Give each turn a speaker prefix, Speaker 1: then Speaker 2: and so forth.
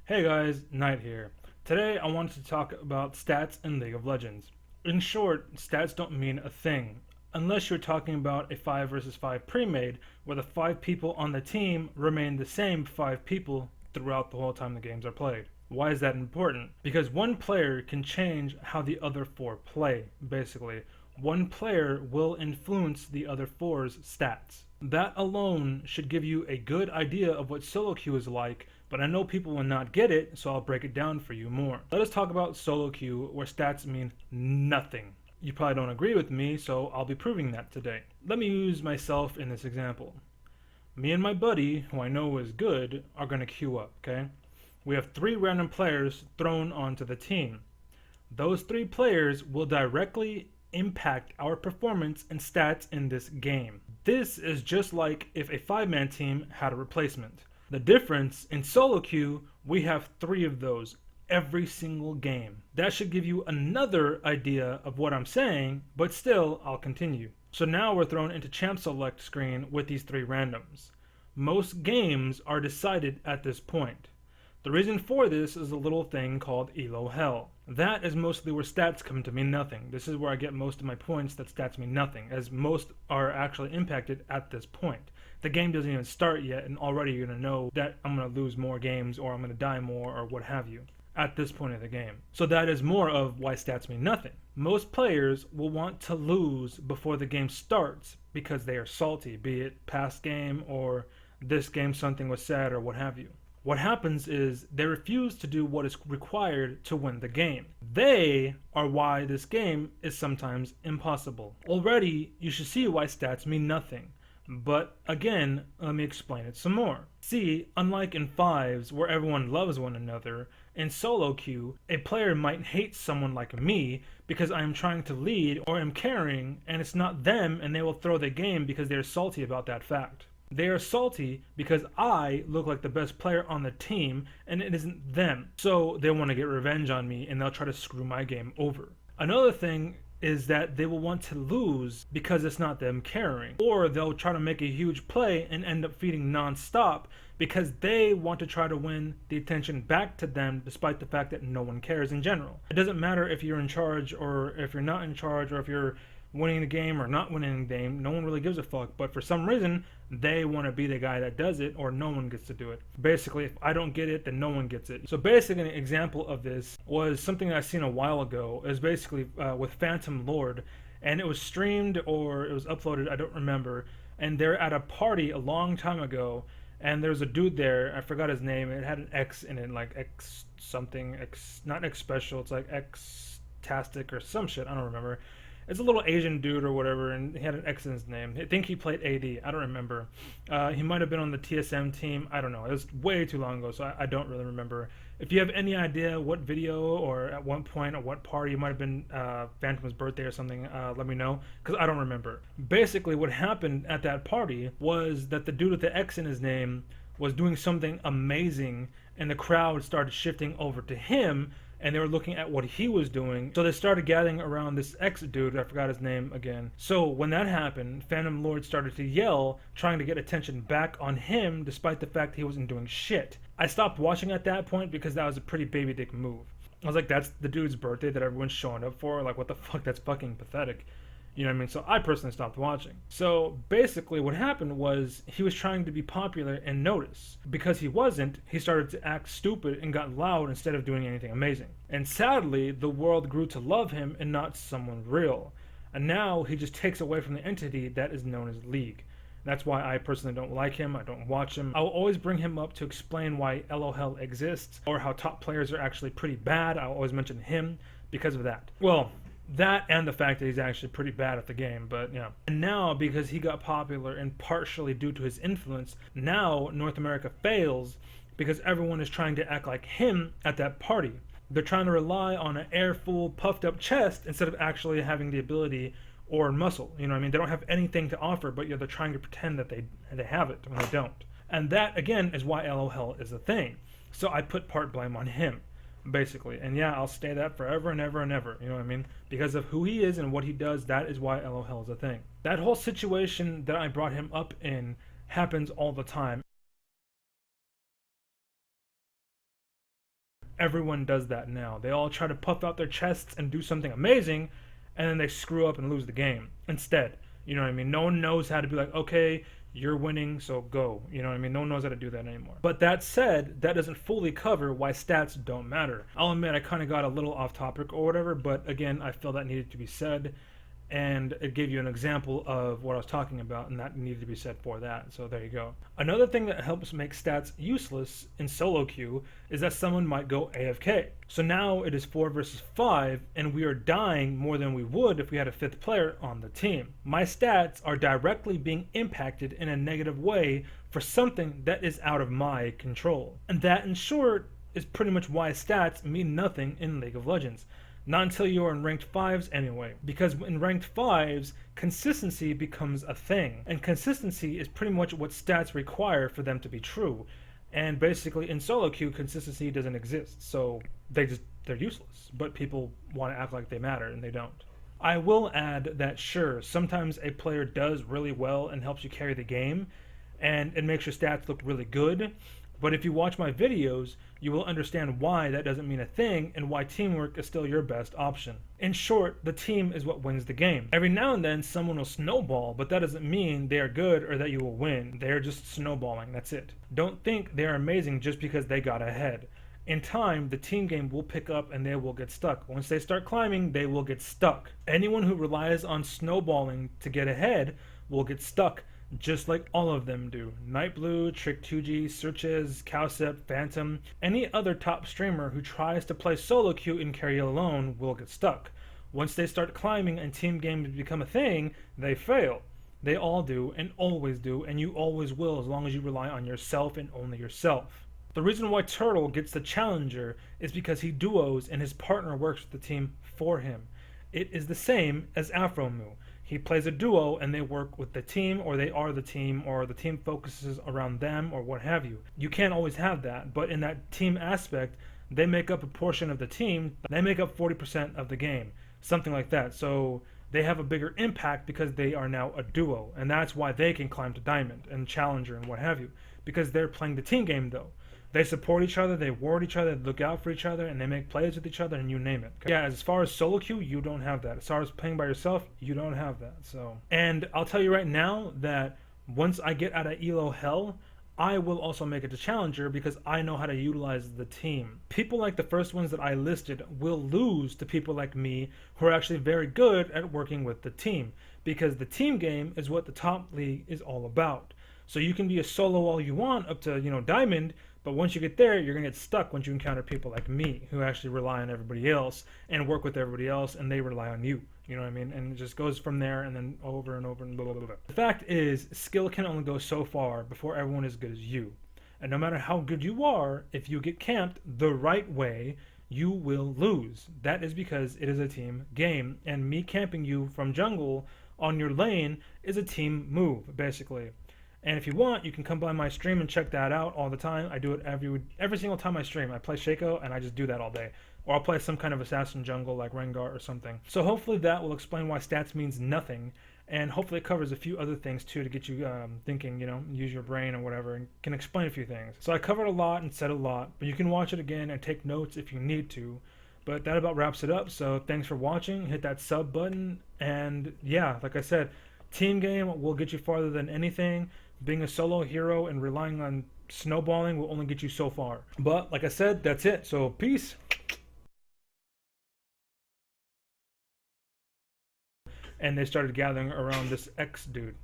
Speaker 1: Hey guys, Knight here. Today I wanted to talk about stats in League of Legends. In short, stats don't mean a thing, unless you're talking about a 5 versus 5 pre-made, where the 5 people on the team remain the same 5 people throughout the whole time the games are played. Why is that important? Because one player can change how the other 4 play, basically. One player will influence the other four's stats. That alone should give you a good idea of what solo queue is like, but I know people will not get it, so I'll break it down for you more. Let us talk about solo queue, where stats mean nothing. You probably don't agree with me, so I'll be proving that today. Let me use myself in this example. Me and my buddy, who I know is good, are going to queue up, okay? We have 3 random players thrown onto the team. Those 3 players will directly impact our performance and stats in this game. This is just like if a 5-man team had a replacement. The difference, in solo queue, we have 3 of those every single game. That should give you another idea of what I'm saying, but still, I'll continue. So now we're thrown into champ select screen with these 3 randoms. Most games are decided at this point. The reason for this is a little thing called elo hell. That is mostly where stats come to mean nothing. This is where I get most of my points that stats mean nothing, as most are actually impacted at this point. The game doesn't even start yet, and already you're going to know that I'm going to lose more games, or I'm going to die more, or what have you, at this point of the game. So that is more of why stats mean nothing. Most players will want to lose before the game starts because they are salty, be it past game or this game something was said or what have you. What happens is they refuse to do what is required to win the game. They are why this game is sometimes impossible. Already, you should see why stats mean nothing. But again, let me explain it some more. See, unlike in 5s where everyone loves one another, in solo queue, a player might hate someone like me because I am trying to lead or am carrying, and it's not them, and they will throw the game because they're salty about that fact. They are salty because I look like the best player on the team and it isn't them. So they want to get revenge on me and they'll try to screw my game over. Another thing is that they will want to lose because it's not them carrying. Or they'll try to make a huge play and end up feeding non-stop because they want to try to win the attention back to them despite the fact that no one cares in general. It doesn't matter if you're in charge or if you're not in charge or if you're winning the game or not winning the game, no one really gives a fuck, but for some reason they want to be the guy that does it or no one gets to do it. Basically, if I don't get it, then no one gets it. So basically an example of this was something I seen a while ago. It was basically with Phantom Lord, and it was streamed or it was uploaded, I don't remember, and they're at a party a long time ago, and there's a dude there, I forgot his name, it had an X in it, like X something, X, not X special, it's like X-tastic or some shit, I don't remember. It's a little Asian dude or whatever, and he had an X in his name. I think he played AD. I don't remember. He might have been on the TSM team. I don't know. It was way too long ago, so I don't really remember. If you have any idea what video or at what point or what party it might have been Phantom's birthday or something, let me know, because I don't remember. Basically, what happened at that party was that the dude with the X in his name was doing something amazing, and the crowd started shifting over to him, and they were looking at what he was doing. So they started gathering around this X dude, I forgot his name again. So when that happened, Phantom Lord started to yell, trying to get attention back on him, despite the fact he wasn't doing shit. I stopped watching at that point because that was a pretty baby dick move. I was like, that's the dude's birthday that everyone's showing up for? Like, what the fuck? That's fucking pathetic. You know what I mean? So I personally stopped watching. So basically what happened was he was trying to be popular and notice. Because he wasn't, he started to act stupid and got loud instead of doing anything amazing. And sadly, the world grew to love him and not someone real. And now he just takes away from the entity that is known as League. That's why I personally don't like him, I don't watch him. I will always bring him up to explain why LOL exists, or how top players are actually pretty bad. I'll always mention him because of that. Well, that and the fact that he's actually pretty bad at the game, but yeah. And now, because he got popular and partially due to his influence, now North America fails because everyone is trying to act like him at that party. They're trying to rely on an air-full, puffed-up chest instead of actually having the ability or muscle. You know what I mean? They don't have anything to offer, but they're trying to pretend that they have it when they don't. And that, again, is why LOL is a thing. So I put part blame on him, basically. And yeah, I'll stay that forever and ever and ever. You know what I mean? Because of who he is and what he does, that is why LOL is a thing. That whole situation that I brought him up in happens all the time. Everyone does that now. They all try to puff out their chests and do something amazing, and then they screw up and lose the game instead. You know what I mean? No one knows how to be like, okay, you're winning, so go. You know what I mean? No one knows how to do that anymore. But that said, that doesn't fully cover why stats don't matter. I'll admit I kind of got a little off topic or whatever, but again, I feel that needed to be said, and it gave you an example of what I was talking about, and that needed to be said for that. So there you go. Another thing that helps make stats useless in solo queue is that someone might go AFK. So now it is 4 versus 5, and we are dying more than we would if we had a 5th player on the team. My stats are directly being impacted in a negative way for something that is out of my control. And that, in short, is pretty much why stats mean nothing in League of Legends. Not until you are in ranked 5s anyway, because in ranked 5s, consistency becomes a thing, and consistency is pretty much what stats require for them to be true. And basically in solo queue, consistency doesn't exist, so they're useless, but people want to act like they matter, and they don't. I will add that sure, sometimes a player does really well and helps you carry the game, and it makes your stats look really good. But if you watch my videos, you will understand why that doesn't mean a thing and why teamwork is still your best option. In short, the team is what wins the game. Every now and then someone will snowball, but that doesn't mean they are good or that you will win. They are just snowballing, that's it. Don't think they are amazing just because they got ahead. In time, the team game will pick up and they will get stuck. Once they start climbing, they will get stuck. Anyone who relies on snowballing to get ahead will get stuck, just like all of them do. Nightblue, Trick2G, Searches, Cowsep, Phantom, any other top streamer who tries to play solo queue and carry alone will get stuck. Once they start climbing and team games become a thing, they fail. They all do and always do, and you always will as long as you rely on yourself and only yourself. The reason why Turtle gets the Challenger is because he duos and his partner works with the team for him. It is the same as Aphromoo. He plays a duo and they work with the team, or they are the team, or the team focuses around them, or what have you. You can't always have that, but in that team aspect, they make up a portion of the team. They make up 40% of the game, something like that. So they have a bigger impact because they are now a duo, and that's why they can climb to Diamond and Challenger and what have you, because they're playing the team game though. They support each other, they ward each other, they look out for each other, and they make plays with each other, and you name it. Yeah, as far as solo queue, you don't have that. As far as playing by yourself, you don't have that. So, and I'll tell you right now that once I get out of Elo hell, I will also make it to Challenger because I know how to utilize the team. People like the first ones that I listed will lose to people like me who are actually very good at working with the team, because the team game is what the top league is all about. So you can be a solo all you want up to, Diamond, but once you get there, you're going to get stuck once you encounter people like me who actually rely on everybody else and work with everybody else, and they rely on you. You know what I mean? And it just goes from there and then over and over and blah, blah, blah, blah. The fact is, skill can only go so far before everyone is as good as you. And no matter how good you are, if you get camped the right way, you will lose. That is because it is a team game, and me camping you from jungle on your lane is a team move, basically. And if you want, you can come by my stream and check that out all the time. I do it every single time I stream. I play Shaco and I just do that all day. Or I'll play some kind of assassin jungle like Rengar or something. So hopefully that will explain why stats means nothing. And hopefully it covers a few other things too to get you thinking, use your brain or whatever, and can explain a few things. So I covered a lot and said a lot, but you can watch it again and take notes if you need to. But that about wraps it up. So thanks for watching. Hit that sub button. And yeah, like I said, team game will get you farther than anything. Being a solo hero and relying on snowballing will only get you so far. But like I said, that's it. So peace. And they started gathering around this X dude.